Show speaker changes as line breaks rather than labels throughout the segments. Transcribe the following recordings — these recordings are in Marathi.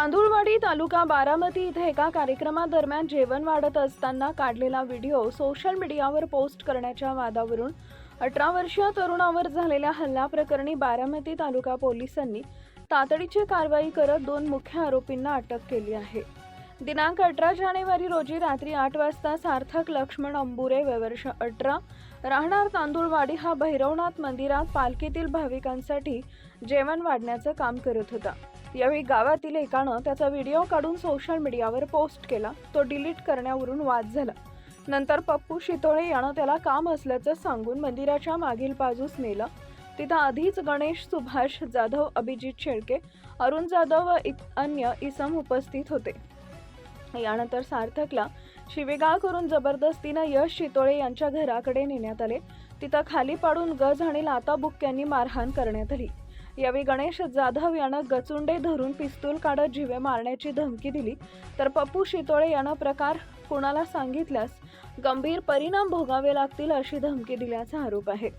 तांदुळवाडी तालुका बारामती इथे एका कार्यक्रमादरम्यान जेवण वाढत असताना काढलेला व्हिडिओ सोशल मीडियावर पोस्ट करण्याच्या वादावरून 18 वर्षीय तरुणावर झालेल्या हल्ल्याप्रकरणी बारामती तालुका पोलिसांनी तातडीची कारवाई करत 2 मुख्य आरोपींना अटक केली आहे। दिनांक 18 जानेवारी रोजी रात्री 8 वाजता सार्थक लक्ष्मण अंबुरे वय वर्ष 18 राहणार तांदुळवाडी हा भैरवनाथ मंदिरात पालखीतील भाविकांसाठी जेवण वाढण्याचं काम करत होता। यावेळी गावातील एकानं त्याचा व्हिडिओ काढून सोशल मीडियावर पोस्ट केला। तो डिलीट करण्यावरून वाद झाला। नंतर पप्पू शितोळे यानं त्याला काम असल्याचं सांगून मंदिराच्या मागील बाजूस नेलं। तिथं आधीच गणेश सुभाष जाधव, अभिजित शेळके, अरुण जाधव व अन्य इसम उपस्थित होते। यानंतर सार्थकला शिवीगाळ करून जबरदस्तीने यश शितोळे यांच्या घराकडे नेण्यात आले। तिथं खाली पाडून गज आणि लाताबुक्क्यांनी मारहाण करण्यात आली। यावेळी गणेश जाधव यानं गचुंडे धरून पिस्तूल काढत जीवे मारण्याची धमकी दिली, तर पप्पू शितोळे यानं प्रकार कुणाला सांगितल्यास गंभीर परिणाम भोगावे लागतील अशी धमकी दिल्याचा आरोप आहे।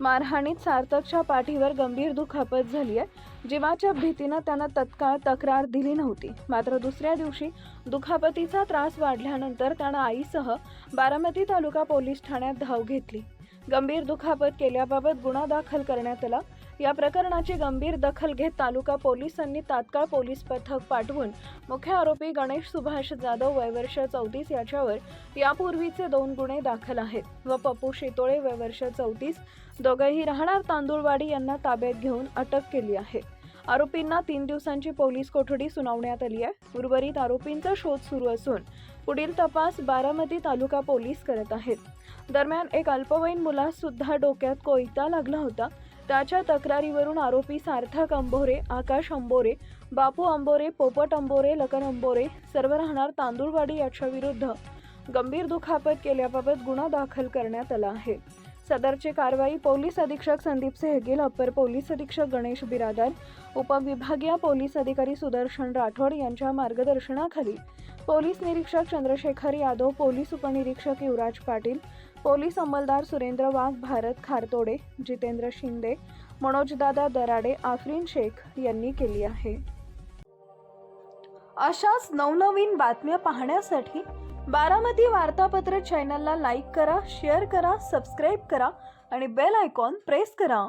मारहाणीत सार्थकच्या पाठीवर गंभीर दुखापत झाली आहे। जीवाच्या भीतीने त्यानं तत्काळ तक्रार दिली नव्हती। मात्र दुसऱ्या दिवशी दुखापतीचा त्रास वाढल्यानंतर त्यानं आईसह बारामती तालुका पोलीस ठाण्यात धाव घेतली। गंभीर दुखापत केल्याबाबत गुन्हा दाखल करण्यात आला। या प्रकरणाची गंभीर दखल घेत तालुका पोलिसांनी तात्काळ पोलीस पथक पाठवून मुख्य आरोपी गणेश सुभाष जाधव वय वर्ष 34 याच्यावर यापूर्वीचे 2 गुन्हे दाखल आहेत व पप्पू शितोळे वय वर्ष 34 दोघेही राहणार तांदुळवाडी यांना ताब्यात घेऊन अटक केली आहे। आरोपींना 3 दिवसांची पोलीस कोठडी सुनावण्यात आली आहे। उर्वरित आरोपींचा शोध सुरू असून पुढील तपास बारामती तालुका पोलीस करत आहेत। दरम्यान एक अल्पवयीन मुलास सुद्धा डोक्यात कोयता लागला होता। त्याच्या तक्रारीवरून आरोपी सार्थक अंबोरे, आकाश अंबोरे, बापू अंबोरे, पोपट अंबोरे, लखन अंबोरे सर्व राहणार तांदुळवाडी याच्या विरुद्ध गंभीर दुखापत केल्याबाबत गुन्हा दाखल करण्यात आला आहे। सदरची कारवाई पोलीस अधीक्षक संदीप सेहगील, अप्पर पोलीस अधीक्षक गणेश बिरादार, उपविभागीय पोलीस अधिकारी सुदर्शन राठोड यांच्या मार्गदर्शनाखाली पोलीस निरीक्षक चंद्रशेखर यादव, पोलीस उपनिरीक्षक युवराज पाटील, पोलीस अंमलदार सुरेंद्र वाघ, भारत खारतोडे, जितेंद्र शिंदे, मनोजदादा दराडे, आफरीन शेख यांनी केली आहे। अशाच नवनवीन बातम्या पाहण्यासाठी बारामती वार्तापत्र चॅनलला लाईक करा, शेअर करा, सबस्क्राईब करा आणि बेल आयकॉन प्रेस करा।